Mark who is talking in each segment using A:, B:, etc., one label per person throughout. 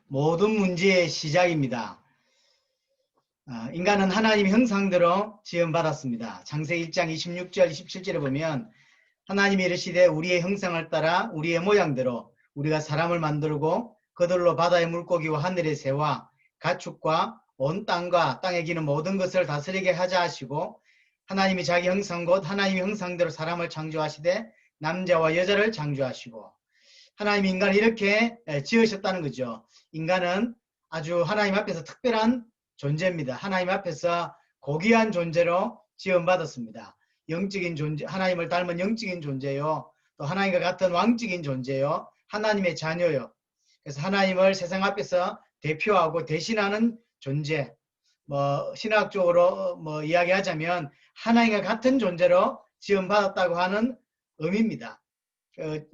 A: 모든 문제의 시작입니다. 인간은 하나님의 형상대로 지음받았습니다. 창세기 1장 26절 27절에 보면 하나님이 이르시되 우리의 형상을 따라 우리의 모양대로 우리가 사람을 만들고 그들로 바다의 물고기와 하늘의 새와 가축과 온 땅과 땅에 기는 모든 것을 다스리게 하자 하시고 하나님이 자기 형상 곧 하나님의 형상대로 사람을 창조하시되 남자와 여자를 창조하시고 하나님이 인간을 이렇게 지으셨다는 거죠. 인간은 아주 하나님 앞에서 특별한 존재입니다. 하나님 앞에서 고귀한 존재로 지음받았습니다. 영적인 존재, 하나님을 닮은 영적인 존재요. 또 하나님과 같은 왕적인 존재요. 하나님의 자녀요. 그래서 하나님을 세상 앞에서 대표하고 대신하는 존재. 신학적으로 이야기하자면 하나님과 같은 존재로 지음받았다고 하는 의미입니다.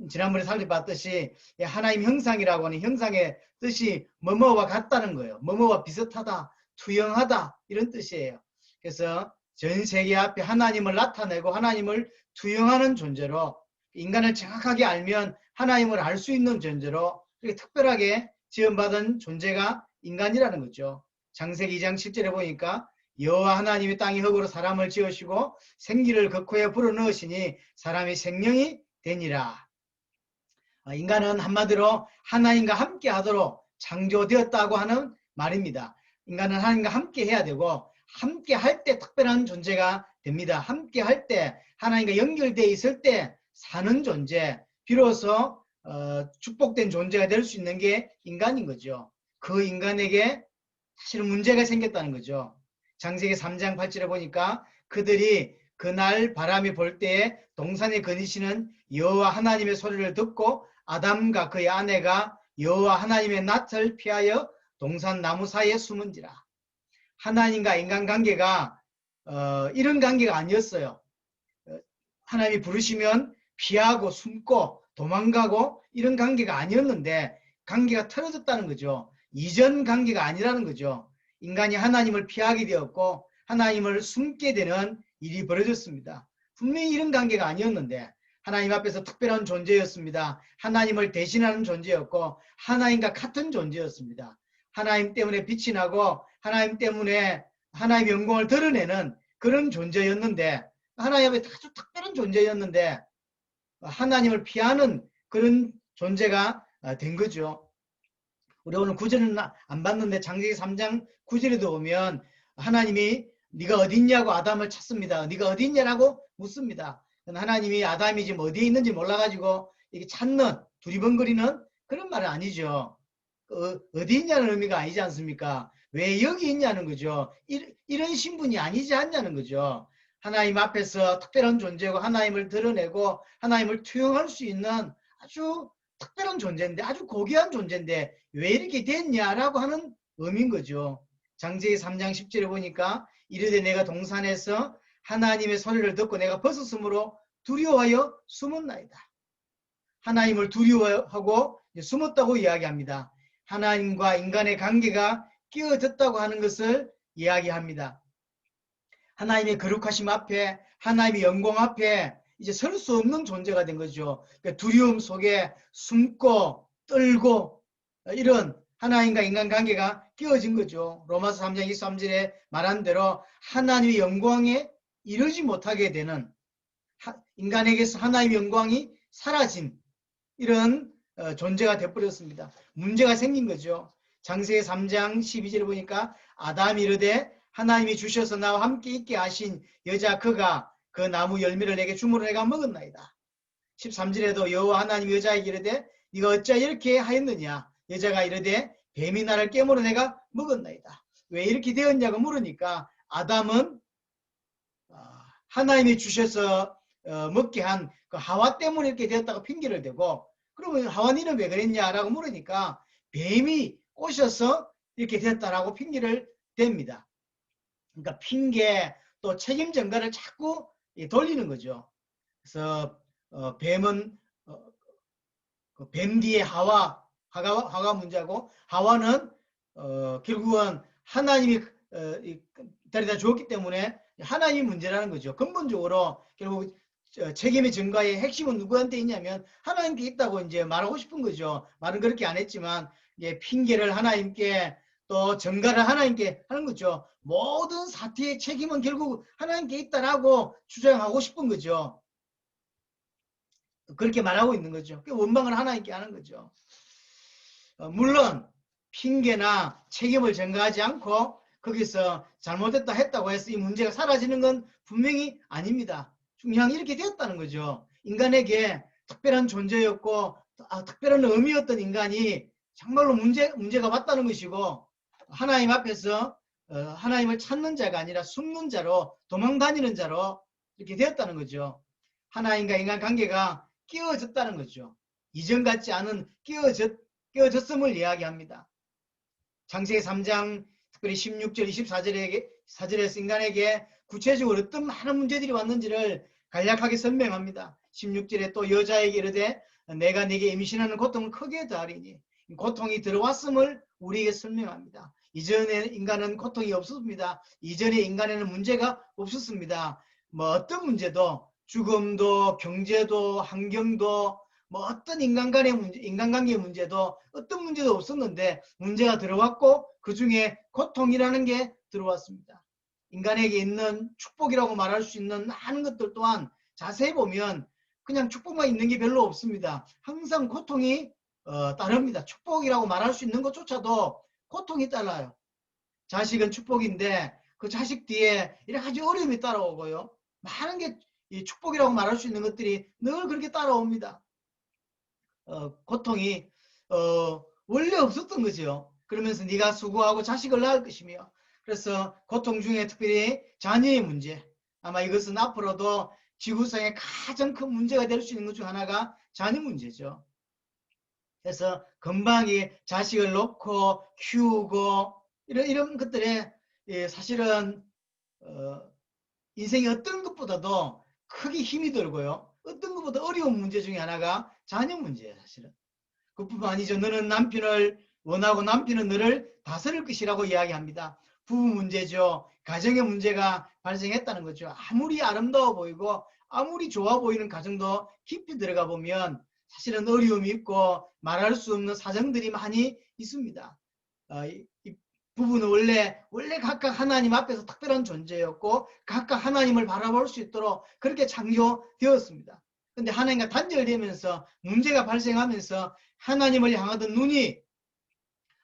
A: 지난번에 살펴봤듯이 하나님 형상이라고 하는 형상의 뜻이 뭐뭐와 같다는 거예요. 뭐뭐와 비슷하다, 투영하다 이런 뜻이에요. 그래서 전 세계 앞에 하나님을 나타내고 하나님을 투영하는 존재로 인간을 정확하게 알면 하나님을 알 수 있는 존재로 특별하게 지음받은 존재가 인간이라는 거죠. 창세기 2장 7절에 보니까 여호와 하나님이 땅의 흙으로 사람을 지으시고 생기를 그 코에 불어넣으시니 사람이 생명이 되니라. 인간은 한마디로 하나님과 함께 하도록 창조되었다고 하는 말입니다. 인간은 하나님과 함께 해야 되고 함께 할 때 특별한 존재가 됩니다. 함께 할 때 하나님과 연결되어 있을 때 사는 존재, 비로소 축복된 존재가 될 수 있는 게 인간인 거죠. 그 인간에게 사실은 문제가 생겼다는 거죠. 창세기 3장 8절에 보니까 그들이 그날 바람이 불 때에 동산에 거니시는 여호와 하나님의 소리를 듣고 아담과 그의 아내가 여호와 하나님의 낯을 피하여 동산 나무 사이에 숨은지라. 하나님과 인간 관계가 이런 관계가 아니었어요. 하나님이 부르시면 피하고 숨고 도망가고 이런 관계가 아니었는데 관계가 틀어졌다는 거죠. 이전 관계가 아니라는 거죠. 인간이 하나님을 피하게 되었고 하나님을 숨게 되는 일이 벌어졌습니다. 분명히 이런 관계가 아니었는데 하나님 앞에서 특별한 존재였습니다. 하나님을 대신하는 존재였고 하나님과 같은 존재였습니다. 하나님 때문에 빛이 나고 하나님 때문에 하나님의 영광을 드러내는 그런 존재였는데 하나님 앞에 아주 특별한 존재였는데 하나님을 피하는 그런 존재가 된 거죠. 우리 오늘 구절은 안 봤는데 창세기 3장 9절에도 보면 하나님이 네가 어디 있냐고 아담을 찾습니다. 네가 어디 있냐라고 묻습니다. 하나님이 아담이 지금 어디에 있는지 몰라가지고 이게 찾는 두리번거리는 그런 말은 아니죠. 어디 있냐는 의미가 아니지 않습니까? 왜 여기 있냐는 거죠. 이런 신분이 아니지 않냐는 거죠. 하나님 앞에서 특별한 존재고 하나님을 드러내고 하나님을 투영할 수 있는 아주 특별한 존재인데 아주 고귀한 존재인데 왜 이렇게 됐냐라고 하는 의미인 거죠. 창세기 3장 10절에 보니까 이르되 내가 동산에서 하나님의 소리를 듣고 내가 벗었으므로 두려워하여 숨었나이다. 하나님을 두려워하고 숨었다고 이야기합니다. 하나님과 인간의 관계가 끼어졌다고 하는 것을 이야기합니다. 하나님의 거룩하심 앞에 하나님의 영광 앞에 이제 설 수 없는 존재가 된 거죠. 두려움 속에 숨고 떨고 이런 하나님과 인간 관계가 끼어진 거죠. 로마서 3장 23절에 말한 대로 하나님의 영광에 이르지 못하게 되는 인간에게서 하나님의 영광이 사라진 이런 존재가 되어버렸습니다. 문제가 생긴 거죠. 창세기 3장 12절에 보니까 아담이 이르되 하나님이 주셔서 나와 함께 있게 하신 여자 그가 그 나무 열매를 내게 주므로 내가 먹었나이다. 13절에도 여호와 하나님이 여자에게 이르되 네가 어찌 이렇게 하였느냐. 여자가 이르되 뱀이 나를 깨물어 내가 먹었나이다. 왜 이렇게 되었냐고 물으니까 아담은 하나님이 주셔서 먹게 한 그 하와 때문에 이렇게 되었다고 핑계를 대고 그러면 하와니는 왜 그랬냐라고 물으니까 뱀이 꼬셔서 이렇게 되었다라고 핑계를 댑니다. 그러니까 핑계 또 책임 전가를 자꾸 돌리는 거죠. 그래서 뱀은 뱀 뒤에 하가 문제고 하와는 결국은 하나님이 데려다 주었기 때문에 하나님이 문제라는 거죠. 근본적으로 결국 책임의 전가의 핵심은 누구한테 있냐면 하나님께 있다고 이제 말하고 싶은 거죠. 말은 그렇게 안 했지만 예, 핑계를 하나님께 또 전가를 하나님께 하는 거죠. 모든 사태의 책임은 결국 하나님께 있다라고 주장하고 싶은 거죠. 그렇게 말하고 있는 거죠. 원망을 하나님께 하는 거죠. 물론 핑계나 책임을 전가하지 않고 거기서 잘못했다 했다고 해서 이 문제가 사라지는 건 분명히 아닙니다. 그냥 이렇게 되었다는 거죠. 인간에게 특별한 존재였고 특별한 의미였던 인간이 정말로 문제가 맞다는 것이고 하나님 앞에서 하나님을 찾는 자가 아니라 숨는 자로 도망다니는 자로 이렇게 되었다는 거죠. 하나님과 인간 관계가 끼어졌다는 거죠. 이전 같지 않은 끼어졌음을 이야기합니다. 창세기 3장 특별히 16절 24절에서 인간에게 구체적으로 어떤 많은 문제들이 왔는지를 간략하게 설명합니다. 16절에 또 여자에게 이르되 내가 네게 임신하는 고통을 크게 더하리니 고통이 들어왔음을 우리에게 설명합니다. 이전에 인간은 고통이 없었습니다. 이전에 인간에는 문제가 없었습니다. 뭐 어떤 문제도 죽음도 경제도 환경도 뭐 어떤 인간관계의 문제도 어떤 문제도 없었는데 문제가 들어왔고 그 중에 고통이라는 게 들어왔습니다. 인간에게 있는 축복이라고 말할 수 있는 많은 것들 또한 자세히 보면 그냥 축복만 있는 게 별로 없습니다. 항상 고통이 따릅니다. 축복이라고 말할 수 있는 것조차도 고통이 따라요. 자식은 축복인데 그 자식 뒤에 여러 가지 어려움이 따라오고요. 많은 게 이 축복이라고 말할 수 있는 것들이 늘 그렇게 따라옵니다. 고통이 원래 없었던 거죠. 그러면서 네가 수고하고 자식을 낳을 것이며 그래서 고통 중에 특별히 자녀의 문제 아마 이것은 앞으로도 지구상의 가장 큰 문제가 될 수 있는 것 중 하나가 자녀 문제죠. 그래서 금방 이 자식을 놓고 키우고 이런 것들에 사실은 인생의 어떤 것보다도 크게 힘이 들고요. 어떤 것보다 어려운 문제 중에 하나가 자녀 문제예요. 사실은. 그뿐만 아니죠. 너는 남편을 원하고 남편은 너를 다스릴 것이라고 이야기합니다. 부부 문제죠. 가정의 문제가 발생했다는 거죠. 아무리 아름다워 보이고 아무리 좋아 보이는 가정도 깊이 들어가 보면 사실은 어려움이 있고 말할 수 없는 사정들이 많이 있습니다. 이 부부는 원래 각각 하나님 앞에서 특별한 존재였고 각각 하나님을 바라볼 수 있도록 그렇게 창조되었습니다. 근데 하나님과 단절되면서 문제가 발생하면서 하나님을 향하던 눈이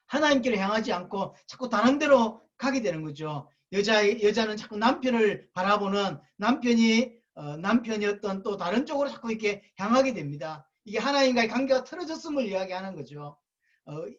A: 하나님께로 향하지 않고 자꾸 다른 데로 가게 되는 거죠. 여자는 자꾸 남편을 바라보는 남편이 어떤 또 다른 쪽으로 자꾸 이렇게 향하게 됩니다. 이게 하나님과의 관계가 틀어졌음을 이야기하는 거죠.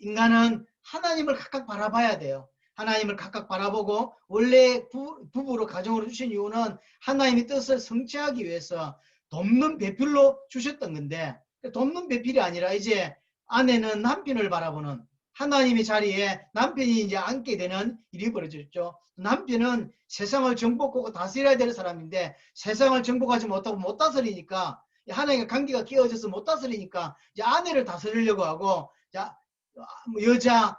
A: 인간은 하나님을 각각 바라봐야 돼요. 하나님을 각각 바라보고 원래 부부로 가정으로 주신 이유는 하나님의 뜻을 성취하기 위해서 돕는 배필로 주셨던 건데 돕는 배필이 아니라 이제 아내는 남편을 바라보는 하나님의 자리에 남편이 이제 앉게 되는 일이 벌어졌죠. 남편은 세상을 정복하고 다스려야 되는 사람인데 세상을 정복하지 못하고 못 다스리니까 하나님과 관계가 끼어져서 못 다스리니까 이제 아내를 다스리려고 하고 여자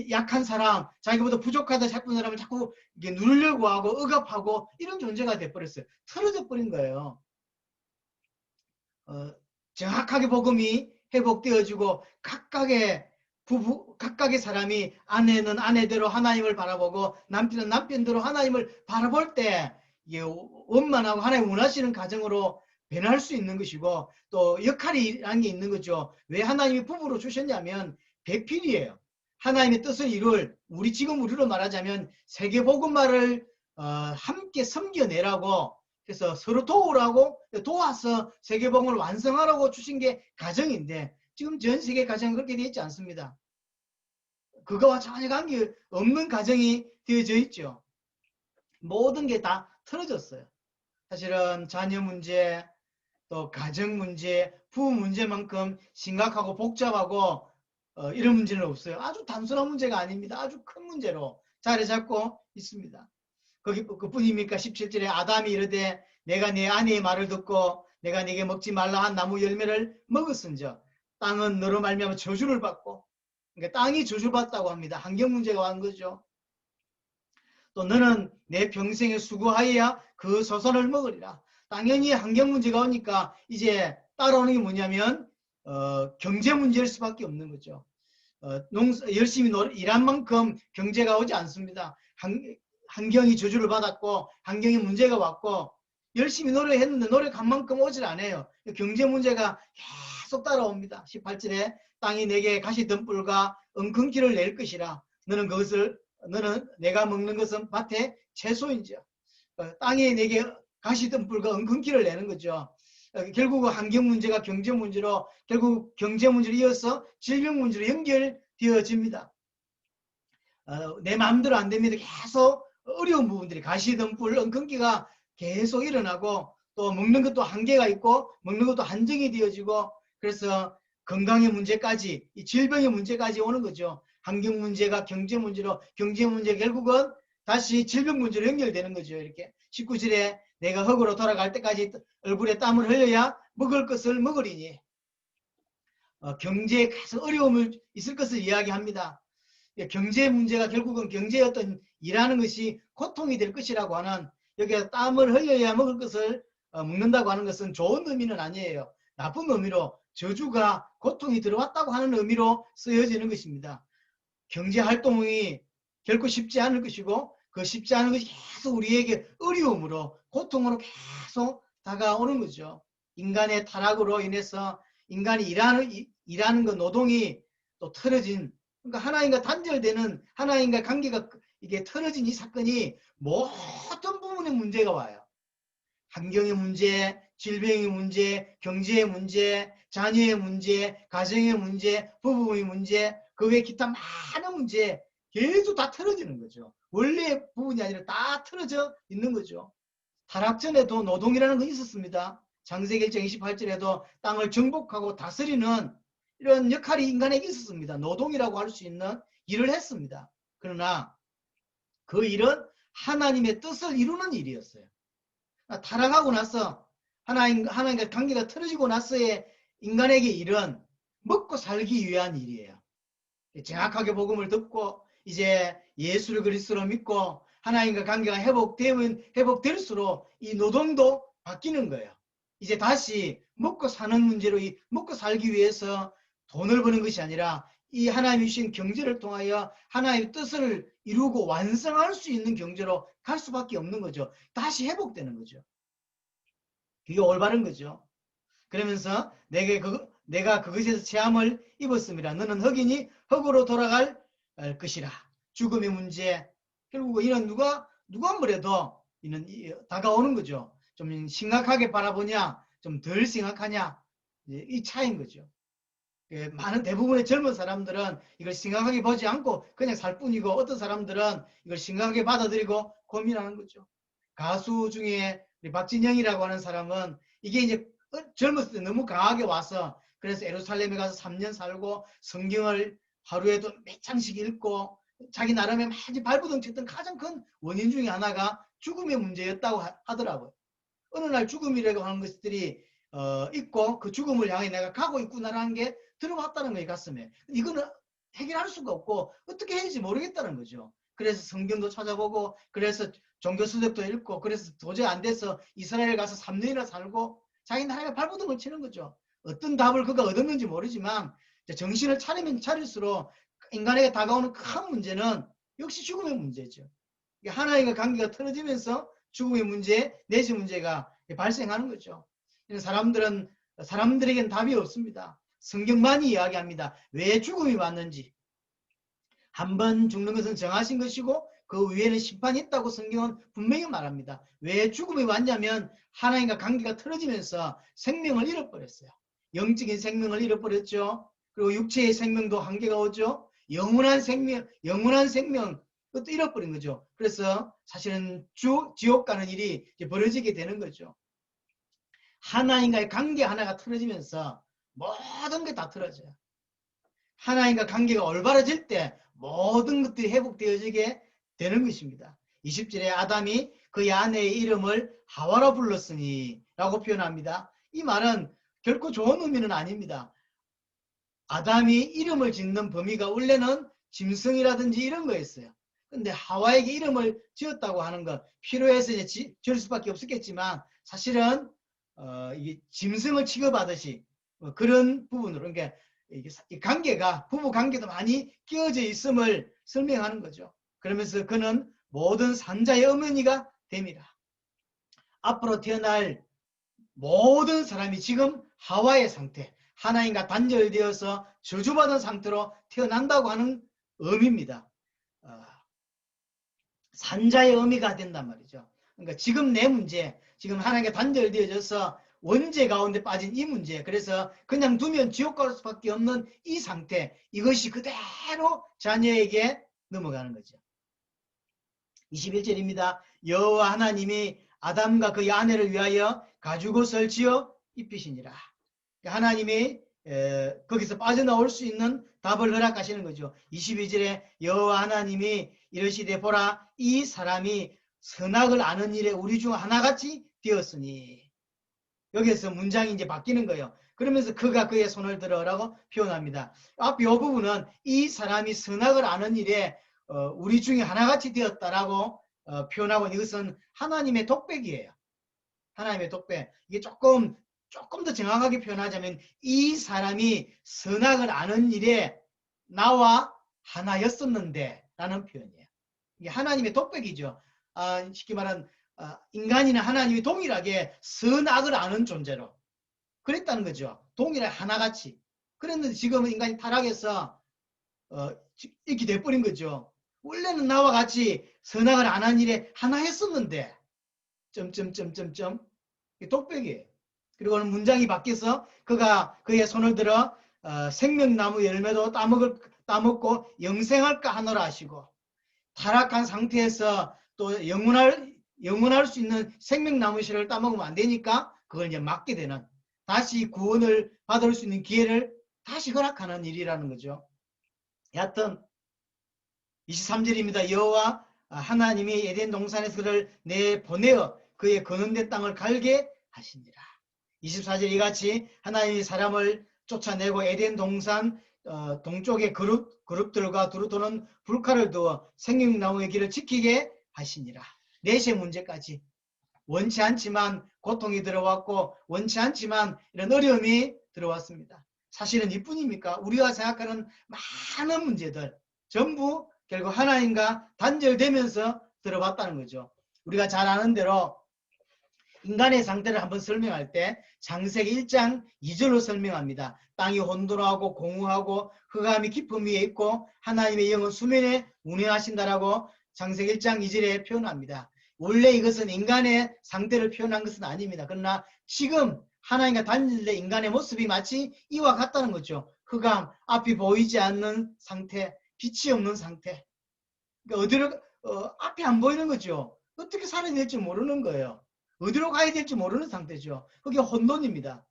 A: 약한 사람 자기보다 부족하다 싶은 사람을 자꾸 누르려고 하고 억압하고 이런 존재가 돼버렸어요. 틀어져 버린 거예요. 정확하게 복음이 회복되어지고 각각의 사람이 아내는 아내대로 하나님을 바라보고 남편은 남편대로 하나님을 바라볼 때 원만하고 하나님 원하시는 가정으로 변할 수 있는 것이고 또 역할이라는 게 있는 거죠. 왜 하나님이 부부로 주셨냐면 배필이에요. 하나님의 뜻을 이룰 지금 우리로 말하자면 세계복음화를 함께 섬겨내라고 그래서 서로 도와서 세계복음을 완성하라고 주신 게 가정인데 지금 전 세계 가정은 그렇게 되어 있지 않습니다. 그거와 전혀 관계없는 가정이 되어져 있죠. 모든 게 다 틀어졌어요. 사실은 자녀 문제, 또 가정 문제, 부부 문제만큼 심각하고 복잡하고 이런 문제는 없어요. 아주 단순한 문제가 아닙니다. 아주 큰 문제로 자리 잡고 있습니다. 그뿐입니까? 17절에 아담이 이르되 내가 내 아내의 말을 듣고 내가 네게 먹지 말라 한 나무 열매를 먹었은즉 땅은 너로 말미암아 저주를 받고 그러니까 땅이 저주를 받다고 합니다. 환경 문제가 왔는 거죠. 또 너는 내 평생에 수고하여야 그 소산을 먹으리라. 당연히 환경 문제가 오니까 이제 따라오는 게 뭐냐면 경제 문제일 수밖에 없는 거죠. 열심히 일한 만큼 경제가 오지 않습니다. 환경이 저주를 받았고 환경에 문제가 왔고 열심히 노력했는데 노력한 만큼 오질 않아요. 경제 문제가 계속 따라옵니다. 18절에 땅이 내게 가시덤불과 엉겅퀴를 낼 것이라. 너는 내가 먹는 것은 밭의 채소인지요. 땅이 내게 가시덤불과 엉겅퀴를 내는 거죠. 결국 환경 문제가 경제 문제로 결국 경제 문제로 이어서 질병 문제로 연결되어집니다. 내 마음대로 안 됩니다. 계속 어려운 부분들이 가시덤불, 엉겅퀴가 계속 일어나고 또 먹는 것도 한계가 있고 먹는 것도 한정이 되어지고 그래서 건강의 문제까지 이 질병의 문제까지 오는 거죠. 환경 문제가 경제 문제로 경제 문제 결국은 다시 질병 문제로 연결되는 거죠. 이렇게 19절에 내가 흙으로 돌아갈 때까지 얼굴에 땀을 흘려야 먹을 것을 먹으리니 경제에 계속 어려움을 있을 것을 이야기합니다. 경제 문제가 결국은 경제의 어떤 일하는 것이 고통이 될 것이라고 하는 여기에 땀을 흘려야 먹을 것을 먹는다고 하는 것은 좋은 의미는 아니에요. 나쁜 의미로 저주가 고통이 들어왔다고 하는 의미로 쓰여지는 것입니다. 경제 활동이 결코 쉽지 않을 것이고 그 쉽지 않은 것이 계속 우리에게 어려움으로 고통으로 계속 다가오는 거죠. 인간의 타락으로 인해서 인간이 일하는 그 노동이 또 틀어진 그러니까 하나님과 단절되는 하나님과 관계가 이게 틀어진 이 사건이 모든 부분에 문제가 와요. 환경의 문제, 질병의 문제, 경제의 문제, 자녀의 문제, 가정의 문제, 부부의 문제, 그 외 기타 많은 문제 계속 다 틀어지는 거죠. 원래 부분이 아니라 다 틀어져 있는 거죠. 타락 전에도 노동이라는 건 있었습니다. 창세기 1장 28절에도 땅을 정복하고 다스리는 이런 역할이 인간에게 있었습니다. 노동이라고 할 수 있는 일을 했습니다. 그러나 그 일은 하나님의 뜻을 이루는 일이었어요. 타락하고 나서 하나님과 관계가 틀어지고 나서의 인간에게 일은 먹고 살기 위한 일이에요. 정확하게 복음을 듣고 이제 예수를 그리스도로 믿고 하나님과 관계가 회복될수록 이 노동도 바뀌는 거예요. 이제 다시 먹고 사는 문제로 이 먹고 살기 위해서 돈을 버는 것이 아니라 이 하나님이 주신 경제를 통하여 하나님의 뜻을 이루고 완성할 수 있는 경제로 갈 수밖에 없는 거죠. 다시 회복되는 거죠. 그게 올바른 거죠. 그러면서 내가 그것에서 체함을 입었습니다. 너는 흑이니 흑으로 돌아갈 것이라. 죽음의 문제. 결국 이는 누가 뭐래도 이는 다가오는 거죠. 좀 심각하게 바라보냐, 좀 덜 심각하냐, 이 차이인 거죠. 많은 대부분의 젊은 사람들은 이걸 심각하게 보지 않고 그냥 살 뿐이고 어떤 사람들은 이걸 심각하게 받아들이고 고민하는 거죠. 가수 중에 우리 박진영이라고 하는 사람은 이게 이제 젊었을 때 너무 강하게 와서 그래서 예루살렘에 가서 3년 살고 성경을 하루에도 몇 장씩 읽고 자기 나름의 많이 발부둥쳤던 가장 큰 원인 중에 하나가 죽음의 문제였다고 하더라고요. 어느 날 죽음이라고 하는 것들이 있고 그 죽음을 향해 내가 가고 있구나라는 게 들어왔다는 거예요. 가슴에. 이거는 해결할 수가 없고 어떻게 해야지 모르겠다는 거죠. 그래서 성경도 찾아보고 그래서 종교수석도 읽고 그래서 도저히 안 돼서 이스라엘 가서 3년이나 살고 자기 나라에 발버둥을 치는 거죠. 어떤 답을 그가 얻었는지 모르지만 정신을 차리면 차릴수록 인간에게 다가오는 큰 문제는 역시 죽음의 문제죠. 하나님과 관계가 틀어지면서 죽음의 문제, 내세 문제가 발생하는 거죠. 사람들에겐 답이 없습니다. 성경만이 이야기합니다. 왜 죽음이 왔는지. 한 번 죽는 것은 정하신 것이고 그 위에는 심판이 있다고 성경은 분명히 말합니다. 왜 죽음이 왔냐면 하나님과 관계가 틀어지면서 생명을 잃어버렸어요. 영적인 생명을 잃어버렸죠. 그리고 육체의 생명도 한계가 오죠. 영원한 생명 그것도 잃어버린 거죠. 그래서 사실은 지옥 가는 일이 벌어지게 되는 거죠. 하나님과의 관계 하나가 틀어지면서 모든 게 다 틀어져요. 하나님과 관계가 올바라질 때 모든 것들이 회복되어지게 되는 것입니다. 20절에 아담이 그의 아내의 이름을 하와라 불렀으니 라고 표현합니다. 이 말은 결코 좋은 의미는 아닙니다. 아담이 이름을 짓는 범위가 원래는 짐승이라든지 이런 거였어요. 근데 하와에게 이름을 지었다고 하는 것 필요해서 이제 지을 수밖에 없었겠지만 사실은 이게 짐승을 취급하듯이 그런 부분으로 그러니까 이 관계가 부부 관계도 많이 끼어져 있음을 설명하는 거죠. 그러면서 그는 모든 산자의 어머니가 됩니다. 앞으로 태어날 모든 사람이 지금 하와의 상태, 하나님과 단절되어서 저주받은 상태로 태어난다고 하는 의미입니다. 산자의 의미가 된단 말이죠. 그러니까 지금 내 문제, 지금 하나님과 단절되어져서 원죄 가운데 빠진 이 문제, 그래서 그냥 두면 지옥 갈 수밖에 없는 이 상태, 이것이 그대로 자녀에게 넘어가는 거죠. 21절입니다. 여호와 하나님이 아담과 그의 아내를 위하여 가죽옷을 지어 입히시니라. 하나님이 거기서 빠져나올 수 있는 답을 허락하시는 거죠. 22절에 여호와 하나님이 이르시되 보라 이 사람이 선악을 아는 일에 우리 중 하나같이 되었으니, 여기에서 문장이 이제 바뀌는 거예요. 그러면서 그가 그의 손을 들어라고 표현합니다. 앞에 이 부분은 이 사람이 선악을 아는 일에 우리 중에 하나같이 되었다라고 표현하고, 이것은 하나님의 독백이에요. 하나님의 독백. 이게 조금 더 정확하게 표현하자면 이 사람이 선악을 아는 일에 나와 하나였었는데 라는 표현이에요. 이게 하나님의 독백이죠. 쉽게 말하면 인간이나 하나님이 동일하게 선악을 아는 존재로 그랬다는 거죠. 동일하게 하나같이. 그랬는데 지금은 인간이 타락해서 이렇게 돼버린 거죠. 원래는 나와 같이 선악을 안 한 일에 하나 했었는데 점점점점점 독백이에요. 그리고는 문장이 바뀌어서 그가 그의 손을 들어 생명나무 열매도 따먹고 영생할까 하노라 하시고, 타락한 상태에서 또 영원할 수 있는 생명나무 씨를 따먹으면 안 되니까 그걸 이제 막게 되는, 다시 구원을 받을 수 있는 기회를 다시 허락하는 일이라는 거죠. 여하튼 23절입니다. 여호와 하나님이 에덴 동산에서 그를 내보내어 그의 거는된 땅을 갈게 하시니라. 24절 이같이 하나님이 사람을 쫓아내고 에덴 동산 동쪽의 그룹들과 두루 도는 불칼을 두어 생명나무의 길을 지키게 하시니라. 넷의 문제까지 원치 않지만 고통이 들어왔고 원치 않지만 이런 어려움이 들어왔습니다. 사실은 이뿐입니까? 우리가 생각하는 많은 문제들 전부 결국 하나님과 단절되면서 들어봤다는 거죠. 우리가 잘 아는 대로 인간의 상태를 한번 설명할 때 창세기 1장 2절로 설명합니다. 땅이 혼돈하고 공허하고 흑암이 깊음 위에 있고 하나님의 영은 수면에 운행하신다라고 창세기 1장 2절에 표현합니다. 원래 이것은 인간의 상태를 표현한 것은 아닙니다. 그러나 지금 하나님과 단절된 인간의 모습이 마치 이와 같다는 거죠. 흑암, 앞이 보이지 않는 상태, 빛이 없는 상태. 그러니까 어디로 앞이 안 보이는 거죠. 어떻게 살아야 될지 모르는 거예요. 어디로 가야 될지 모르는 상태죠. 그게 혼돈입니다.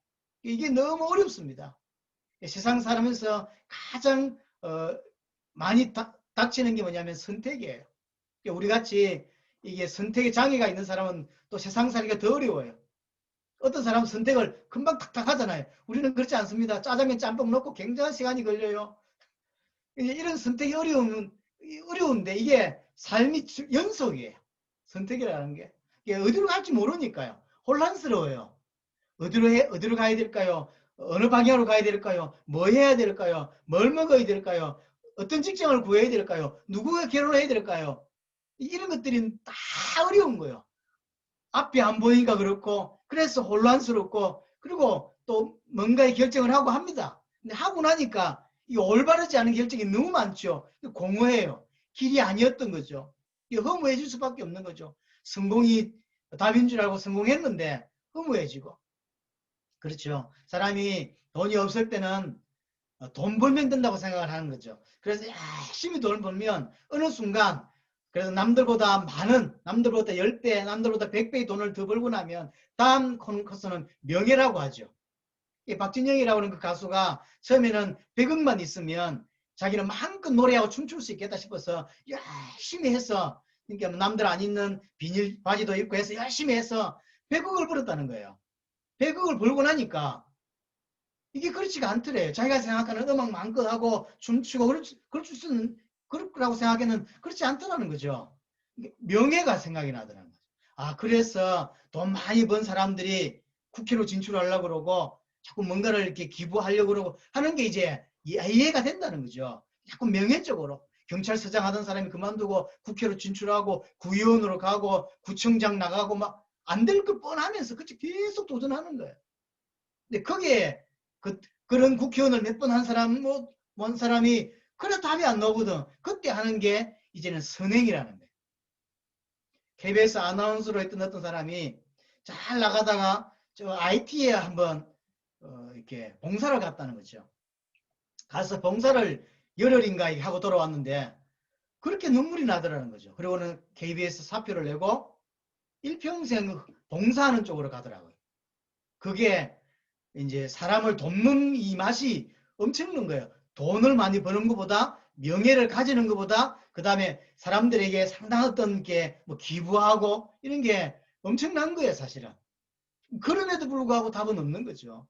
A: 이게 너무 어렵습니다. 세상 살면서 가장 많이 닥치는 게 뭐냐면 선택이에요. 우리같이 이게 선택의 장애가 있는 사람은 또 세상 살기가 더 어려워요. 어떤 사람은 선택을 금방 탁탁 하잖아요. 우리는 그렇지 않습니다. 짜장면 짬뽕 넣고 굉장한 시간이 걸려요. 이런 선택이 어려운데 이게 삶이 연속이에요. 선택이라는 게. 이게 어디로 갈지 모르니까요. 혼란스러워요. 어디로 가야 될까요? 어느 방향으로 가야 될까요? 뭐 해야 될까요? 뭘 먹어야 될까요? 어떤 직장을 구해야 될까요? 누구와 결혼해야 될까요? 이런 것들이 다 어려운 거예요. 앞이 안 보이니까 그렇고, 그래서 혼란스럽고, 그리고 또 뭔가의 결정을 하고 합니다. 근데 하고 나니까 이 올바르지 않은 결정이 너무 많죠. 공허해요. 길이 아니었던 거죠. 허무해질 수밖에 없는 거죠. 성공이 답인 줄 알고 성공했는데 허무해지고. 그렇죠. 사람이 돈이 없을 때는 돈 벌면 된다고 생각을 하는 거죠. 그래서 열심히 돈을 벌면 어느 순간 그래서 남들보다 많은, 남들보다 10배, 남들보다 100배의 돈을 더 벌고 나면 다음 코스는 명예라고 하죠. 이 박진영이라고 하는 그 가수가 처음에는 100억만 있으면 자기는 마음껏 노래하고 춤출 수 있겠다 싶어서 열심히 해서, 그러니까 남들 안 입는 비닐 바지도 입고 해서 열심히 해서 100억을 벌었다는 거예요. 100억을 벌고 나니까 이게 그렇지가 않더래요. 자기가 생각하는 음악 마음껏 하고 춤추고 그렇라고 생각하기는 그렇지 않더라는 거죠. 명예가 생각이 나더라는 거죠. 그래서 돈 많이 번 사람들이 국회로 진출하려고 그러고 자꾸 뭔가를 이렇게 기부하려고 그러고 하는 게 이제 이해가 된다는 거죠. 자꾸 명예적으로 경찰서장 하던 사람이 그만두고 국회로 진출하고 구의원으로 가고 구청장 나가고 막 안 될 거 뻔하면서 그치 계속 도전하는 거예요. 근데 거기에 그런 국회의원을 몇 번 한 사람 원 사람이 그래 답이 안 나오거든. 그때 하는 게 이제는 선행이라는 거예요. KBS 아나운서로 했던 어떤 사람이 잘 나가다가 저 IT에 한번 이렇게 봉사를 갔다는 거죠. 가서 봉사를 열흘인가 하고 돌아왔는데 그렇게 눈물이 나더라는 거죠. 그리고는 KBS 사표를 내고 일평생 봉사하는 쪽으로 가더라고요. 그게 이제 사람을 돕는 이 맛이 엄청난 거예요. 돈을 많이 버는 것보다 명예를 가지는 것보다 그 다음에 사람들에게 상당한 어떤 게 뭐 기부하고 이런 게 엄청난 거예요, 사실은. 그럼에도 불구하고 답은 없는 거죠.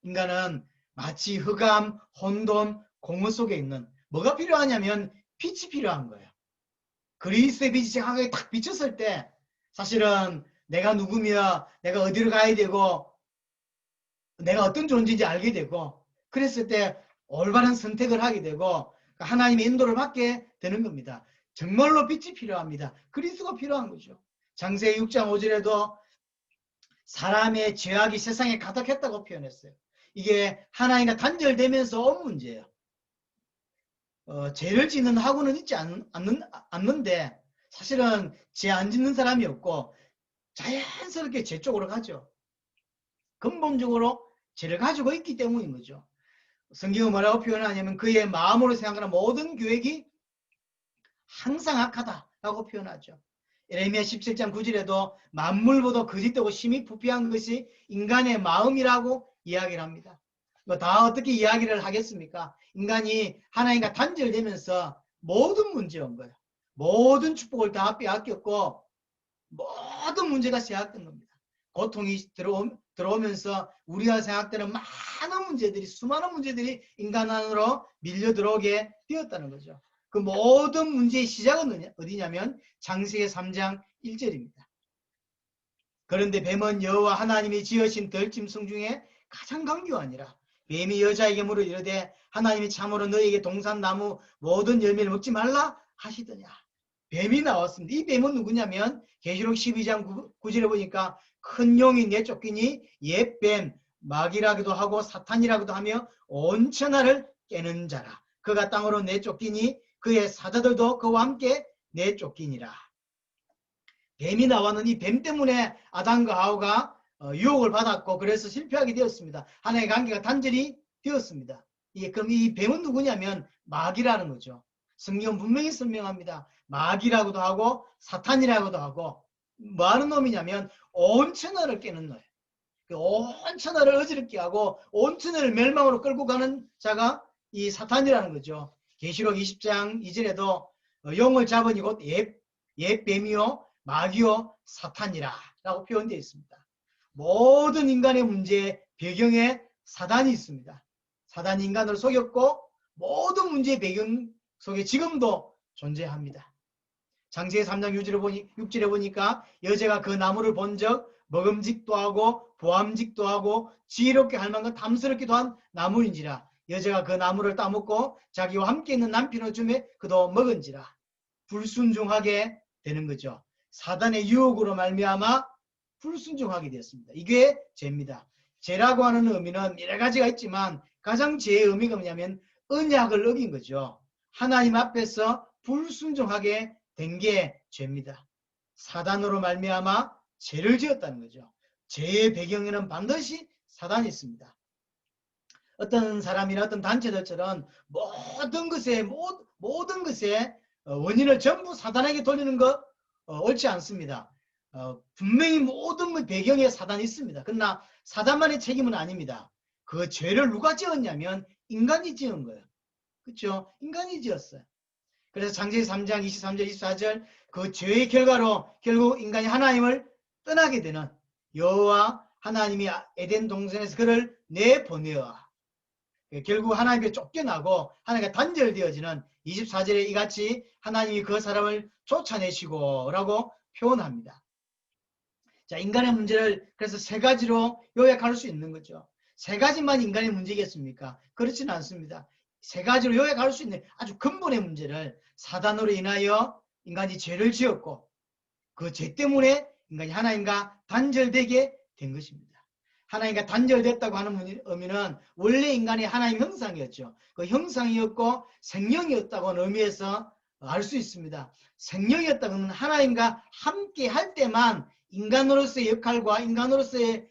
A: 인간은 마치 흑암, 혼돈, 공허 속에 있는 뭐가 필요하냐면 빛이 필요한 거예요. 그리스의 빛이 정확하게 딱 비쳤을 때 사실은 내가 누구며 내가 어디로 가야 되고 내가 어떤 존재인지 알게 되고 그랬을 때 올바른 선택을 하게 되고 하나님의 인도를 받게 되는 겁니다. 정말로 빛이 필요합니다. 그리스도가 필요한 거죠. 장세기 6장 5절에도 사람의 죄악이 세상에 가득했다고 표현했어요. 이게 하나님과 단절되면서 온 문제예요. 죄를 짓는 하고는 있지 않는데 사실은 죄 안 짓는 사람이 없고 자연스럽게 죄 쪽으로 가죠. 근본적으로 죄를 가지고 있기 때문인 거죠. 성경은 뭐라고 표현하냐면 그의 마음으로 생각하는 모든 계획이 항상 악하다라고 표현하죠. 예레미야 17장 9절에도 만물보다 거짓되고 심히 부패한 것이 인간의 마음이라고 이야기를 합니다. 다 어떻게 이야기를 하겠습니까? 인간이 하나님과 단절되면서 모든 문제가 온 거예요. 모든 축복을 다 빼앗겼고 모든 문제가 시작된 겁니다. 고통이 들어오면서 우리가 생각되는 많은 문제들이 수많은 문제들이 인간 안으로 밀려 들어오게 되었다는 거죠. 그 모든 문제의 시작은 어디냐면 창세기 3장 1절입니다. 그런데 뱀은 여호와 하나님이 지으신 들짐승 중에 가장 강교하니라. 뱀이 여자에게 물어 이르되 하나님이 참으로 너에게 동산나무 모든 열매를 먹지 말라 하시더냐. 뱀이 나왔습니다. 이 뱀은 누구냐면 계시록 12장 9절에 보니까 큰 용이 내쫓기니 옛뱀 마귀라기도 하고 사탄이라고도 하며 온 천하를 깨는 자라. 그가 땅으로 내쫓기니 그의 사자들도 그와 함께 내쫓기니라. 뱀이 나왔는 이 뱀 때문에 아담과 하와가 유혹을 받았고 그래서 실패하게 되었습니다. 하나님의 관계가 단절이 되었습니다. 그럼 이 뱀은 누구냐면 마귀라는 거죠. 성경은 분명히 설명합니다. 마귀라고도 하고 사탄이라고도 하고 뭐 하는 놈이냐면 온 천하를 깨는 놈이에요. 온 천하를 어지럽게 하고 온 천하를 멸망으로 끌고 가는 자가 이 사탄이라는 거죠. 계시록 20장 2절에도 용을 잡으니 곧 옛뱀이요 마귀요 사탄이라 라고 표현되어 있습니다. 모든 인간의 문제의 배경에 사단이 있습니다. 사단이 인간을 속였고 모든 문제의 배경 속에 지금도 존재합니다. 창세기 3장 6절에 보니까 여자가 그 나무를 본적 먹음직도 하고 보암직도 하고 지혜롭게 할 만큼 탐스럽기도 한 나무인지라. 여자가 그 나무를 따먹고 자기와 함께 있는 남편을 주매 그도 먹은지라. 불순종하게 되는 거죠. 사단의 유혹으로 말미암아 불순종하게 되었습니다. 이게 죄입니다. 죄라고 하는 의미는 여러 가지가 있지만 가장 죄의 의미가 뭐냐면 언약을 어긴 거죠. 하나님 앞에서 불순종하게 된 게 죄입니다. 사단으로 말미암아 죄를 지었다는 거죠. 죄의 배경에는 반드시 사단이 있습니다. 어떤 사람이나 어떤 단체들처럼 모든 것의 원인을 전부 사단에게 돌리는 거 옳지 않습니다. 분명히 모든 배경에 사단이 있습니다. 그러나 사단만의 책임은 아닙니다. 그 죄를 누가 지었냐면 인간이 지은 거예요. 그렇죠? 인간이 지었어요. 그래서 창세기 3장 23절 24절 그 죄의 결과로 결국 인간이 하나님을 떠나게 되는 여호와 하나님이 에덴 동산에서 그를 내보내어 결국 하나님께 쫓겨나고 하나님과 단절되어지는 24절에 이같이 하나님이 그 사람을 쫓아내시고 라고 표현합니다. 자, 인간의 문제를 그래서 세 가지로 요약할 수 있는 거죠. 세 가지만 인간의 문제겠습니까? 그렇지는 않습니다. 세 가지로 요약할 수 있는 아주 근본의 문제를 사단으로 인하여 인간이 죄를 지었고 그 죄 때문에 인간이 하나님과 단절되게 된 것입니다. 하나님과 단절됐다고 하는 의미는 원래 인간이 하나님 형상이었죠. 그 형상이었고 생명이었다고 하는 의미에서 알 수 있습니다. 생명이었다고는 하나님과 함께 할 때만 인간으로서의 역할과 인간으로서의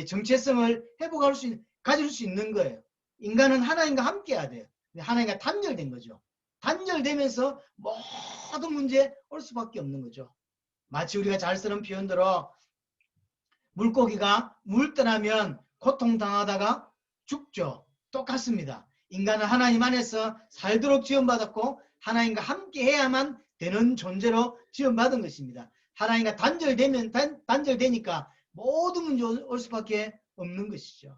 A: 정체성을 회복할 수 가질 수 있는 거예요. 인간은 하나님과 함께 해야 돼요. 하나님과 단절된 거죠. 단절되면서 모든 문제에 올 수밖에 없는 거죠. 마치 우리가 잘 쓰는 표현대로 물고기가 물 떠나면 고통당하다가 죽죠. 똑같습니다. 인간은 하나님 안에서 살도록 지원받았고 하나님과 함께 해야만 되는 존재로 지원받은 것입니다. 하나님과 단절되니까 모든 문제 올 수밖에 없는 것이죠.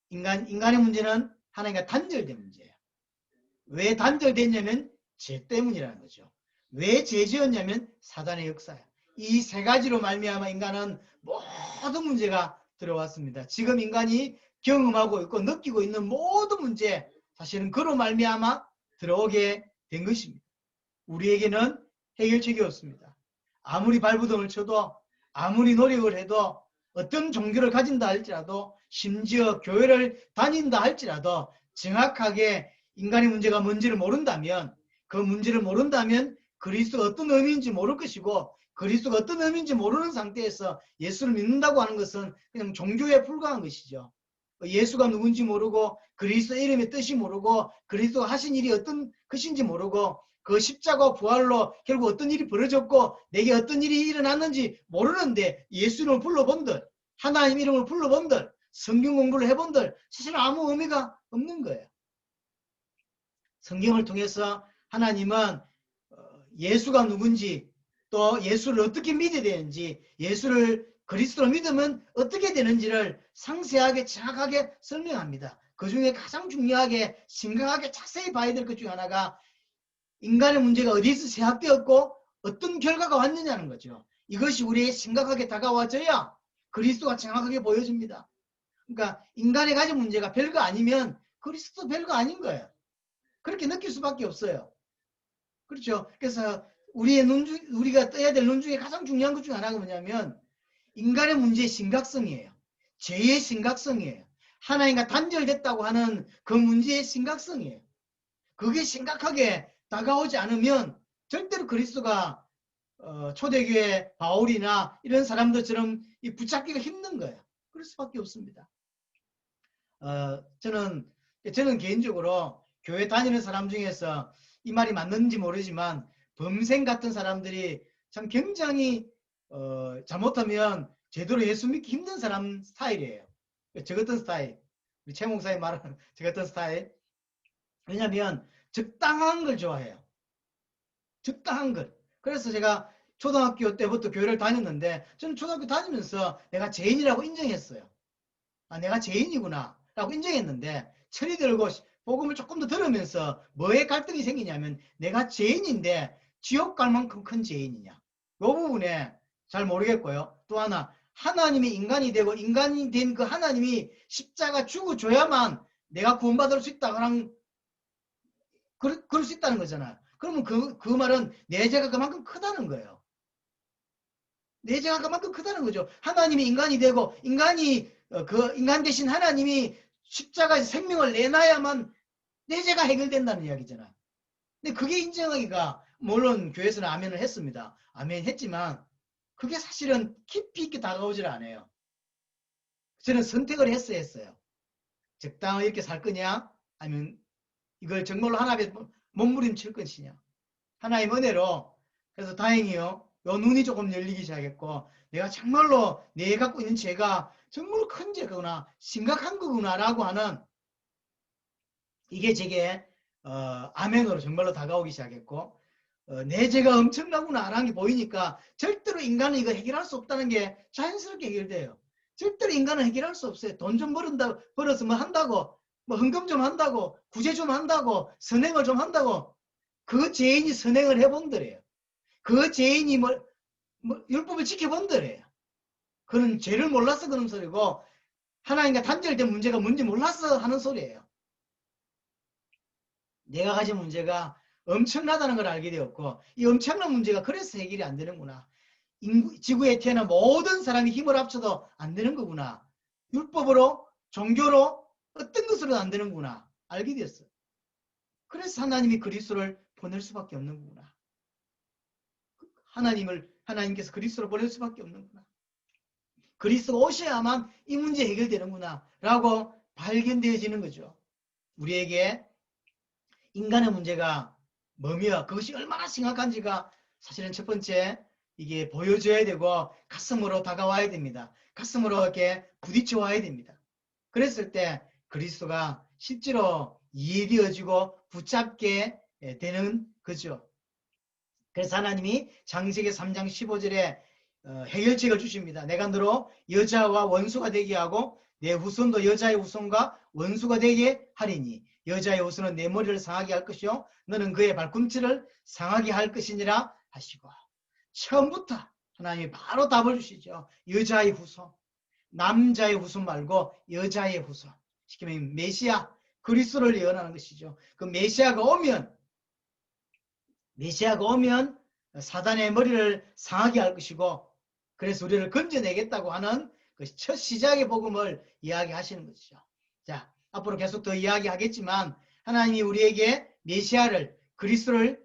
A: 인간의 문제는 하나님과 단절된 문제예요. 왜 단절됐냐면 죄 때문이라는 거죠. 왜 죄 지었냐면 사단의 역사예요. 이 세 가지로 말미암아 인간은 모든 문제가 들어왔습니다. 지금 인간이 경험하고 있고 느끼고 있는 모든 문제, 사실은 그로 말미암아 들어오게 된 것입니다. 우리에게는 해결책이 없습니다. 아무리 발부동을 쳐도 아무리 노력을 해도 어떤 종교를 가진다 할지라도 심지어 교회를 다닌다 할지라도 정확하게 인간의 문제가 뭔지를 모른다면 그 문제를 모른다면 그리스도가 어떤 의미인지 모를 것이고 그리스도가 어떤 의미인지 모르는 상태에서 예수를 믿는다고 하는 것은 그냥 종교에 불과한 것이죠. 예수가 누군지 모르고 그리스도 이름의 뜻이 모르고 그리스도가 하신 일이 어떤 것인지 모르고 그 십자가 부활로 결국 어떤 일이 벌어졌고 내게 어떤 일이 일어났는지 모르는데 예수 이름을 불러본들 하나님 이름을 불러본들 성경 공부를 해본들 사실 아무 의미가 없는 거예요. 성경을 통해서 하나님은 예수가 누군지 또 예수를 어떻게 믿어야 되는지 예수를 그리스도로 믿으면 어떻게 되는지를 상세하게 정확하게 설명합니다. 그 중에 가장 중요하게 심각하게 자세히 봐야 될 것 중에 하나가 인간의 문제가 어디서 시작되었고 어떤 결과가 왔느냐는 거죠. 이것이 우리에게 심각하게 다가와져야 그리스도가 정확하게 보여집니다. 그러니까 인간의 가진 문제가 별거 아니면 그리스도 별거 아닌 거예요. 그렇게 느낄 수밖에 없어요. 그렇죠. 그래서 우리가 떠야 될 눈 중에 가장 중요한 것 중에 하나가 뭐냐면 인간의 문제의 심각성이에요. 죄의 심각성이에요. 하나님과 단절됐다고 하는 그 문제의 심각성이에요. 그게 심각하게 다가오지 않으면 절대로 그리스도가 초대교회 바울이나 이런 사람들처럼 붙잡기가 힘든 거예요. 그럴 수밖에 없습니다. 저는 개인적으로 교회 다니는 사람 중에서 이 말이 맞는지 모르지만 범생 같은 사람들이 참 굉장히 잘못하면 제대로 예수 믿기 힘든 사람 스타일이에요. 저 같은 스타일. 우리 최 목사님 말하는 저 같은 스타일. 왜냐하면 적당한 걸 좋아해요. 적당한 걸. 그래서 제가 초등학교 때부터 교회를 다녔는데 저는 초등학교 다니면서 내가 죄인이라고 인정했어요. 아, 내가 죄인이구나 라고 인정했는데 철이 들고 복음을 조금 더 들으면서 뭐에 갈등이 생기냐면 내가 죄인인데 지옥 갈 만큼 큰 죄인이냐. 이 부분에 잘 모르겠고요. 또 하나 하나님이 인간이 되고 인간이 된 그 하나님이 십자가 죽어줘야만 내가 구원받을 수 있다. 그럴 수 있다는 거잖아요. 그러면 그 말은 내 죄가 그만큼 크다는 거예요. 내 죄가 그만큼 크다는 거죠. 하나님이 인간이 되고 그 인간 대신 하나님이 십자가에서 생명을 내놔야만 내 죄가 해결된다는 이야기잖아요. 근데 그게 인정하기가 물론 교회에서는 아멘을 했습니다. 아멘 했지만 그게 사실은 깊이 있게 다가오질 않아요. 저는 선택을 했어요. 적당히 이렇게 살 거냐 아니면 이걸 정말로 하나님의 몸부림칠 것이냐. 하나님 은혜로 그래서 다행히요. 요 눈이 조금 열리기 시작했고 내가 정말로 내가 갖고 있는 죄가 정말 큰 죄구나 심각한 거구나 라고 하는 이게 제게 아멘으로 정말로 다가오기 시작했고 내 죄가 엄청나구나 라는 게 보이니까 절대로 인간은 이거 해결할 수 없다는 게 자연스럽게 해결돼요. 절대로 인간은 해결할 수 없어요. 돈 좀 벌어서 뭐 한다고 뭐 헌금 좀 한다고 구제 좀 한다고 선행을 좀 한다고 그 죄인이 선행을 해본더래요. 그 죄인이 율법을 지켜본더래요. 그는 죄를 몰라서 그런 소리고 하나님과 단절된 문제가 뭔지 몰라서 하는 소리예요. 내가 가진 문제가 엄청나다는 걸 알게 되었고 이 엄청난 문제가 그래서 해결이 안 되는구나. 지구에 태어난 모든 사람이 힘을 합쳐도 안 되는 거구나. 율법으로 종교로 어떤 것으로도 안 되는구나. 알게 되었어. 그래서 하나님이 그리스도를 보낼 수밖에 없는 거구나. 하나님께서 그리스도를 보낼 수밖에 없는구나. 그리스도가 오셔야만 이 문제 해결되는구나 라고 발견되어지는 거죠. 우리에게 인간의 문제가 뭐며 그것이 얼마나 심각한지가 사실은 첫 번째 이게 보여줘야 되고 가슴으로 다가와야 됩니다. 가슴으로 이렇게 부딪혀 와야 됩니다. 그랬을 때 그리스도가 실제로 이해되어지고 붙잡게 되는 거죠. 그래서 하나님이 창세기 3장 15절에 해결책을 주십니다. 내가 너로 여자와 원수가 되게 하고 내 후손도 여자의 후손과 원수가 되게 하리니 여자의 후손은 내 머리를 상하게 할 것이요 너는 그의 발꿈치를 상하게 할 것이니라 하시고 처음부터 하나님이 바로 답을 주시죠. 여자의 후손, 남자의 후손 말고 여자의 후손. 시키면 메시아, 그리스도를 예언하는 것이죠. 그 메시아가 오면 사단의 머리를 상하게 할 것이고 그래서 우리를 건져내겠다고 하는 그 첫 시작의 복음을 이야기하시는 것이죠. 자, 앞으로 계속 더 이야기하겠지만 하나님이 우리에게 메시아를 그리스도를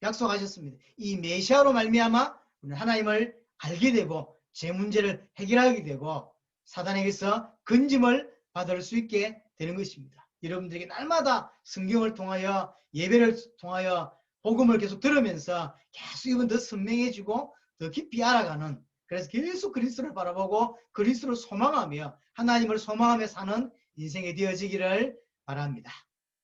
A: 약속하셨습니다. 이 메시아로 말미암아 우리는 하나님을 알게 되고 제 문제를 해결하게 되고 사단에게서 건짐을 받을 수 있게 되는 것입니다. 여러분들에게 날마다 성경을 통하여 예배를 통하여 복음을 계속 들으면서 계속 이건 더 선명해지고 더 깊이 알아가는 그래서 계속 그리스도를 바라보고 그리스도를 소망하며 하나님을 소망하며 사는 인생이 되어지기를 바랍니다.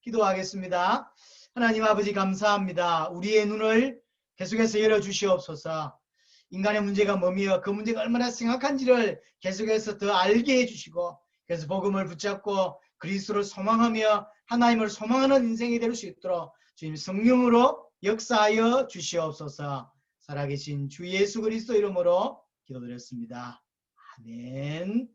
A: 기도하겠습니다. 하나님 아버지 감사합니다. 우리의 눈을 계속해서 열어주시옵소서. 인간의 문제가 뭐며 그 문제가 얼마나 심각한지를 계속해서 더 알게 해주시고 그래서 복음을 붙잡고 그리스도를 소망하며 하나님을 소망하는 인생이 될 수 있도록 주님 성령으로 역사하여 주시옵소서. 살아계신 주 예수 그리스도 이름으로 기도드렸습니다. 아멘.